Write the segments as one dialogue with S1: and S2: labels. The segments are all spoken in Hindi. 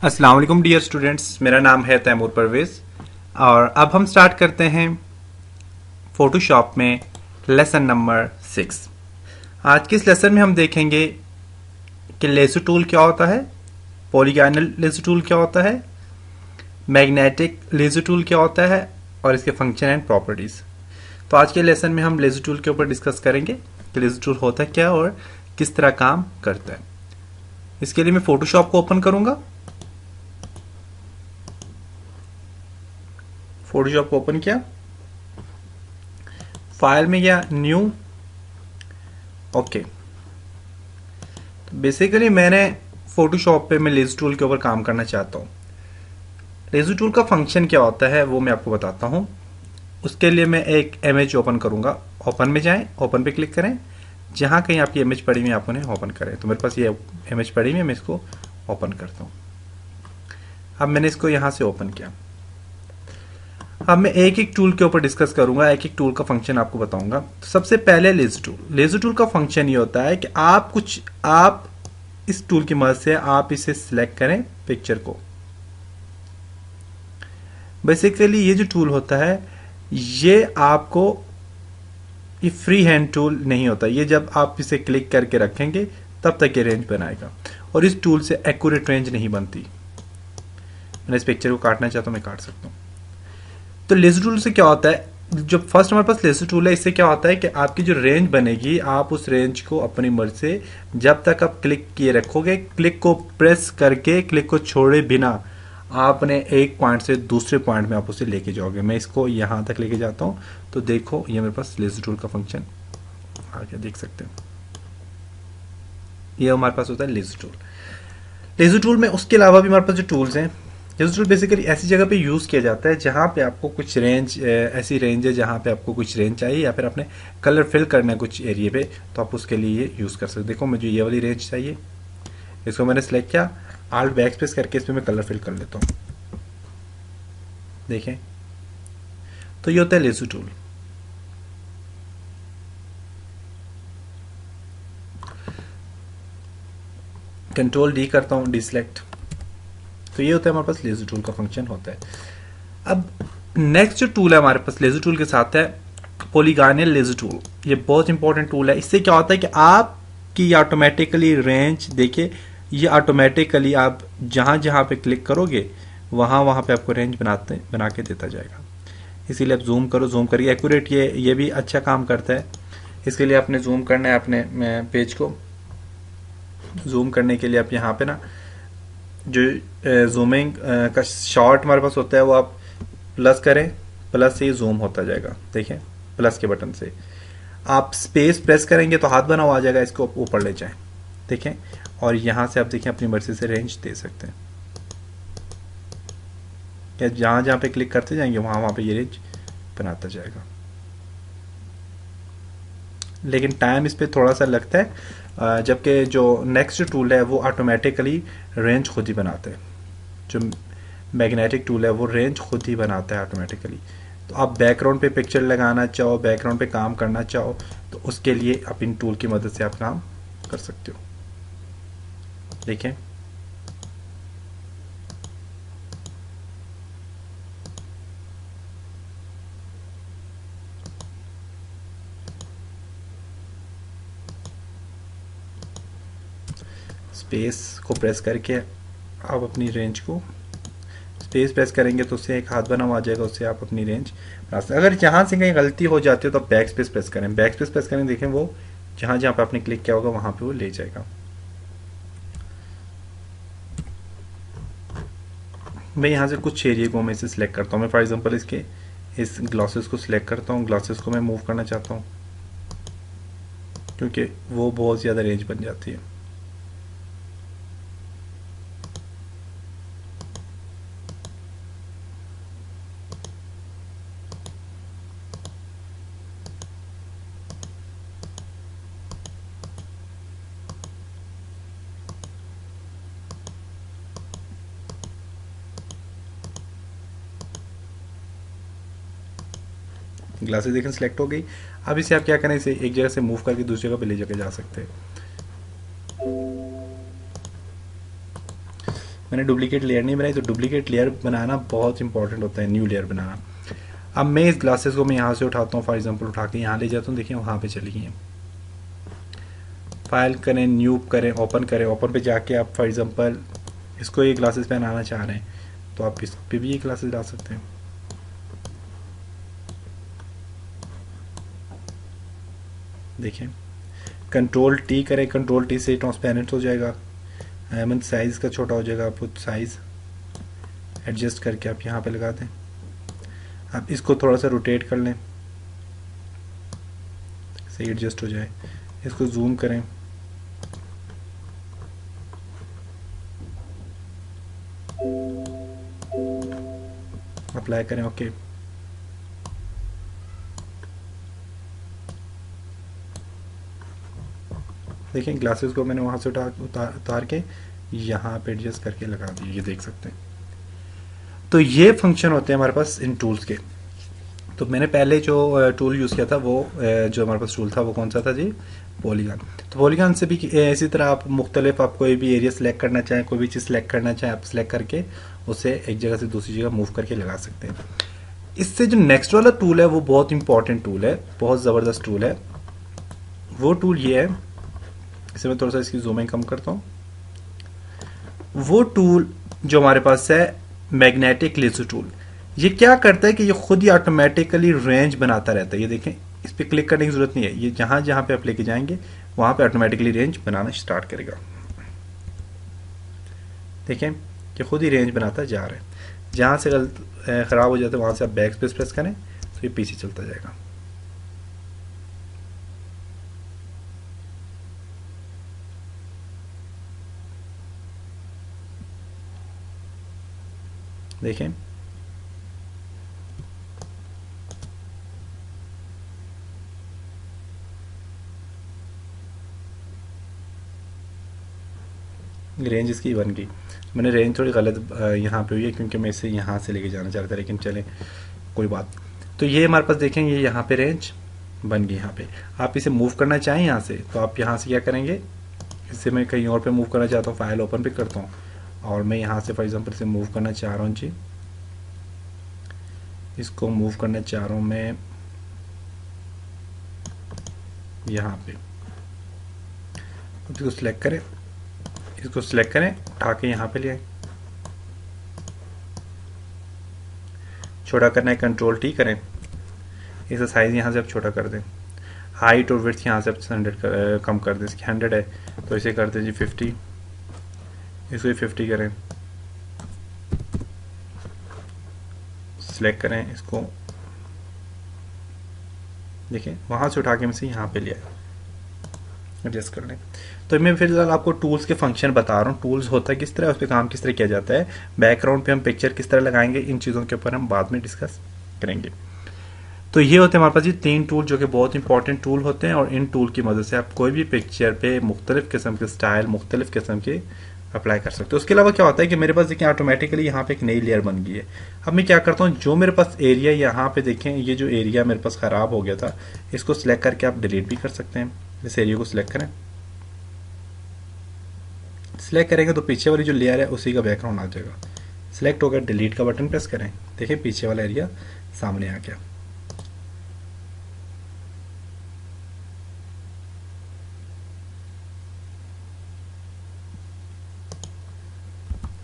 S1: अस्सलाम वालेकुम डियर स्टूडेंट्स, मेरा नाम है तैमूर परवेज़ और अब हम स्टार्ट करते हैं फोटोशॉप में लेसन नंबर 6। आज के इस लेसन में हम देखेंगे कि लेसो टूल क्या होता है, पॉलीगॉनल लेसो टूल क्या होता है, मैग्नेटिक लेसो टूल क्या होता है और इसके फंक्शन एंड प्रॉपर्टीज़। तो आज के लेसन में हम लेसो टूल के ऊपर डिस्कस करेंगे कि लेसो टूल होता है क्या और किस तरह काम करता है। इसके लिए मैं फोटोशॉप को ओपन करूंगा। फोटोशॉप को ओपन किया, फाइल में गया, न्यू, ओके। बेसिकली मैंने फोटोशॉप पे मैं लेज़र टूल के ऊपर काम करना चाहता हूँ। लेज़र टूल का फंक्शन क्या होता है वो मैं आपको बताता हूँ। उसके लिए मैं एक इमेज ओपन करूंगा। ओपन में जाएं, ओपन पे क्लिक करें, जहाँ कहीं आपकी इमेज पड़ी हुई आप उन्हें ओपन करें। तो मेरे पास ये इमेज पड़ी हुई है, मैं इसको ओपन करता हूँ। अब मैंने इसको यहाँ से ओपन किया। अब मैं एक एक टूल के ऊपर डिस्कस करूंगा, एक एक टूल का फंक्शन आपको बताऊंगा। तो सबसे पहले लेज़र टूल। लेज़र टूल का फंक्शन ये होता है कि आप इस टूल की मदद से आप इसे सिलेक्ट करें पिक्चर को। बेसिकली ये जो टूल होता है ये आपको ये फ्री हैंड टूल नहीं होता, ये जब आप इसे क्लिक करके रखेंगे तब तक ये रेंज बनाएगा और इस टूल से एक्यूरेट रेंज नहीं बनती। मैंने इस पिक्चर को काटना चाहता हूं, मैं काट सकता हूं। तो लेज़र टूल से क्या होता है, जो फर्स्ट हमारे पास लेज़र टूल है, इससे क्या होता है कि आपकी जो रेंज बनेगी आप उस रेंज को अपनी मर्जी से जब तक आप क्लिक किए रखोगे, क्लिक को प्रेस करके क्लिक को छोड़े बिना आपने एक पॉइंट से दूसरे पॉइंट में आप उसे लेके जाओगे। मैं इसको यहां तक लेके जाता हूं, तो देखो ये मेरे पास लेज़र टूल का फंक्शन आ गया, देख सकते हैं। ये हमारे पास होता है लेज़र टूल। लेज़र टूल में उसके अलावा भी हमारे पास जो टूल्स हैं, लेज़र टूल बेसिकली ऐसी जगह पे यूज़ किया जाता है जहाँ पे आपको कुछ रेंज, ऐसी रेंज है जहाँ पे आपको कुछ रेंज चाहिए या फिर आपने कलर फिल करना है कुछ एरिया पे, तो आप उसके लिए ये यूज़ कर सकते हैं। देखो मुझे ये वाली रेंज चाहिए, इसको मैंने सेलेक्ट किया, आल्ट बैक स्पेस करके इसमें मैं कलर फिल कर लेता हूँ। देखें, तो ये होता है लेज़र टूल। कंट्रोल डी करता हूँ, डिसलेक्ट। तो ये होता है हमारे पास लेज़र टूल का फंक्शन होता है। अब नेक्स्ट जो टूल है हमारे पास लेज़र टूल के साथ है पॉलीगॉनल लेज़र टूल। ये बहुत इंपॉर्टेंट टूल है। इससे क्या होता है कि आपकी ऑटोमेटिकली रेंज, देखिए ये ऑटोमेटिकली आप जहां जहां पे क्लिक करोगे वहां वहां पे आपको रेंज बना के देता जाएगा। इसीलिए आप जूम करो, जूम करिए एक्यूरेट, ये भी अच्छा काम करता है। इसके लिए आपने जूम करना है अपने पेज को। जूम करने के लिए आप यहाँ पे ना जो जूमिंग का शॉर्ट हमारे पास होता है वो आप प्लस करें, प्लस से ही जूम होता जाएगा। देखें, प्लस के बटन से आप स्पेस प्रेस करेंगे तो हाथ बना हुआ आ जाएगा, इसको ऊपर ले जाएं। देखें, और यहां से आप देखें अपनी मर्जी से रेंज दे सकते हैं। या जहां जहां पे क्लिक करते जाएंगे वहां वहां पे ये रेंज बनाता जाएगा। लेकिन टाइम इस पे थोड़ा सा लगता है, जबकि जो नेक्स्ट टूल है वो ऑटोमेटिकली रेंज खुद ही बनाता है। जो मैग्नेटिक टूल है वो रेंज खुद ही बनाता है ऑटोमेटिकली। तो आप बैकग्राउंड पे पिक्चर लगाना चाहो, बैकग्राउंड पे काम करना चाहो, तो उसके लिए आप इन टूल की मदद से आप काम कर सकते हो। देखें, स्पेस को प्रेस करके आप अपनी रेंज को, स्पेस प्रेस करेंगे तो उससे एक हाथ बना हुआ आ जाएगा, उससे आप अपनी रेंज बना सकते। अगर जहां से कहीं गलती हो जाती है तो आप बैक स्पेस प्रेस करें। बैक स्पेस प्रेस करें, देखें वो जहां जहां पे आपने क्लिक किया होगा वहां पे वो ले जाएगा। मैं यहाँ से कुछ एरिया को मैं इसे सिलेक्ट करता हूँ। मैं फॉर एग्जांपल इसके इस ग्लासेस को सिलेक्ट करता हूँ। ग्लासेस को मैं मूव करना चाहता हूँ क्योंकि वो बहुत ज़्यादा रेंज बन जाती है। ग्लासेस देखें सिलेक्ट हो गई। अब इसे आप क्या करें, इसे एक जगह से मूव करके दूसरी जगह पे ले जाके जा सकते हैं। मैंने डुप्लीकेट लेयर नहीं बनाई, तो डुप्लीकेट लेयर बनाना बहुत इंपॉर्टेंट होता है, न्यू लेयर बनाना। अब मैं इस ग्लासेस को मैं यहाँ से उठाता हूँ, फॉर एग्जांपल उठा के यहाँ ले जाता हूँ, देखिए वहाँ पे चली गई है। फाइल करें, न्यू करें, ओपन करें, ओपन पे जाके आप फॉर एग्जांपल इसको ये ग्लासेस पहनाना चाह रहे हैं तो आप इस पे भी ये ग्लासेस डाल सकते हैं। देखिए कंट्रोल टी करें, कंट्रोल टी से ट्रांसपेरेंट हो जाएगा, मतलब साइज़ का छोटा हो जाएगा। आप साइज़ एडजस्ट करके आप यहाँ पे लगा दें। आप इसको थोड़ा सा रोटेट कर लें, सही एडजस्ट हो जाए। इसको जूम करें, अप्लाई करें, ओके। देखिए ग्लासेस को मैंने वहाँ से उतार के यहाँ पे एडजस्ट करके लगा दिए, ये देख सकते हैं। तो ये फंक्शन होते हैं हमारे पास इन टूल्स के। तो मैंने पहले जो टूल यूज़ किया था वो जो हमारे पास टूल था वो कौन सा था जी, पॉलीगॉन। तो पॉलीगॉन से भी इसी तरह आप मुख्तलिफ, आप कोई भी एरिया सेलेक्ट करना चाहें, कोई भी चीज़ सेलेक्ट करना चाहें, आप सेलेक्ट करके उसे एक जगह से दूसरी जगह मूव करके लगा सकते हैं। इससे जो नेक्स्ट वाला टूल है वो बहुत इंपॉर्टेंट टूल है, बहुत ज़बरदस्त टूल है। वो टूल ये है, इसे मैं थोड़ा सा इसकी जूमिंग कम करता हूँ। वो टूल जो हमारे पास है मैग्नेटिक लेजर टूल, ये क्या करता है कि ये खुद ही ऑटोमेटिकली रेंज बनाता रहता है। ये देखें, इस पर क्लिक करने की जरूरत नहीं है, ये जहां जहां पे आप लेके जाएंगे वहां पे ऑटोमेटिकली रेंज बनाना स्टार्ट करेगा। देखें ये खुद ही रेंज बनाता जा रहा है। जहां से खराब हो जाता है वहां से आप बैक स्पेस प्रेस करें तो ये पीछे चलता जाएगा। देखें रेंज इसकी बन गई। मैंने रेंज थोड़ी गलत यहाँ पे हुई है क्योंकि मैं इसे यहाँ से लेके जाना चाह रहा था, लेकिन चलें कोई बात। तो ये हमारे पास देखें, ये यहाँ पे रेंज बन गई। यहाँ पे आप इसे मूव करना चाहें यहाँ से, तो आप यहाँ से क्या करेंगे, इससे मैं कहीं और पे मूव करना चाहता हूँ, फाइल ओपन पे करता हूँ और मैं यहाँ से फॉर एग्जांपल इसे मूव करना चाह रहा हूँ जी, इसको मूव करना चाह रहा हूँ मैं यहाँ पे। इसको सिलेक्ट करें, इसको सिलेक्ट करें, उठा के यहाँ पे ले आए। छोटा करना है कंट्रोल टी करें, इसे साइज यहाँ से आप छोटा कर दें। हाइट और विड्थ यहाँ से आप 100 कम कर दें, इसकी 100 है तो इसे कर दें जी 50, इसको 50 करें। सिलेक्ट करें इसको, देखिए वहाँ से उठा के मैं इसे यहाँ पे ले आया, एडजस्ट कर लें। तो मैं फिलहाल आपको टूल्स के फंक्शन बता रहा हूँ, टूल्स होता है किस तरह, उस पर काम किस तरह किया जाता है, बैकग्राउंड पे हम पिक्चर किस तरह लगाएंगे, इन चीज़ों के ऊपर हम बाद में डिस्कस करेंगे। तो ये होते हैं हमारे पास ये 3 टूल जो कि बहुत इंपॉर्टेंट टूल होते हैं, और इन टूल की मदद से आप कोई भी पिक्चर पे मुख्तलिफ किस्म के स्टाइल, मुख्तलिफ किस्म के अप्लाई कर सकते हो। उसके अलावा क्या होता है कि मेरे पास देखिए ऑटोमेटिकली यहाँ पे एक नई लेयर बन गई है। अब मैं क्या करता हूँ, जो मेरे पास एरिया यहाँ पे देखें, ये जो एरिया मेरे पास ख़राब हो गया था, इसको सिलेक्ट करके आप डिलीट भी कर सकते हैं। इस एरिया को सिलेक्ट करें, सिलेक्ट करेंगे तो पीछे वाली जो लेयर है उसी का बैकग्राउंड आ जाएगा। सिलेक्ट होकर डिलीट का बटन प्रेस करें, देखिए पीछे वाला एरिया सामने आ गया।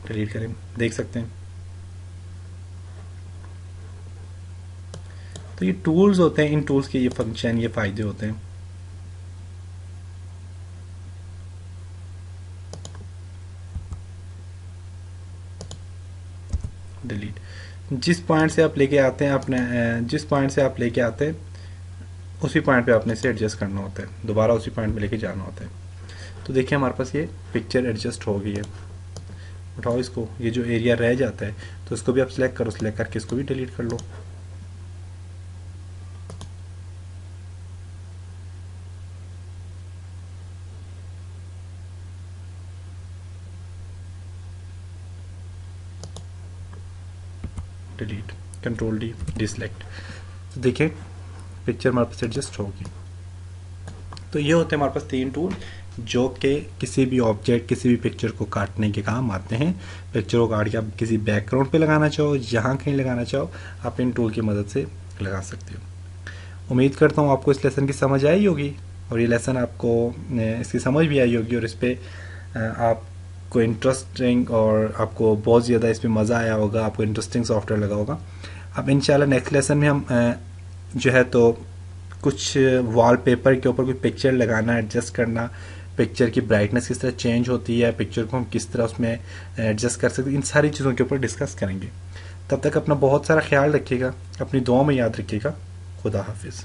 S1: डिलीट करें, देख सकते हैं। तो ये टूल्स होते हैं, इन टूल्स के ये फंक्शन, ये फायदे होते हैं। डिलीट, जिस पॉइंट से आप लेके आते हैं अपने, जिस पॉइंट से आप लेके आते हैं उसी पॉइंट पे आपने इसे एडजस्ट करना होता है, दोबारा उसी पॉइंट पे लेके जाना होता है। तो देखिए हमारे पास ये पिक्चर एडजस्ट हो गई है। उठाओ इसको, ये जो एरिया रह जाता है तो इसको भी आप सिलेक्ट करो, सिलेक्ट करके इसको भी डिलीट कर लो। Delete, control D, deselect. तो देखिए पिक्चर हमारे पास एडजस्ट होगी। तो ये होते हैं हमारे पास 3 टूल जो कि किसी भी ऑब्जेक्ट, किसी भी पिक्चर को काटने के काम आते हैं। पिक्चर को काट के आप किसी बैकग्राउंड पे लगाना चाहो, जहाँ कहीं लगाना चाहो, आप इन टूल की मदद से लगा सकते हो। उम्मीद करता हूँ आपको इस लेसन की समझ आई होगी और ये लेसन आपको इसकी समझ भी आई होगी और इस पर आपको इंटरेस्टिंग और आपको बहुत ज़्यादा इसमें मज़ा आया होगा, आपको इंटरेस्टिंग सॉफ्टवेयर लगा होगा। अब इंशाल्लाह नेक्स्ट लेसन में हम जो है तो कुछ वॉलपेपर के ऊपर कोई पिक्चर लगाना, एडजस्ट करना, पिक्चर की ब्राइटनेस किस तरह चेंज होती है, पिक्चर को हम किस तरह उसमें एडजस्ट कर सकते हैं, इन सारी चीज़ों के ऊपर डिस्कस करेंगे। तब तक अपना बहुत सारा ख्याल रखिएगा, अपनी दुआ में याद रखिएगा। खुदा हाफिज़।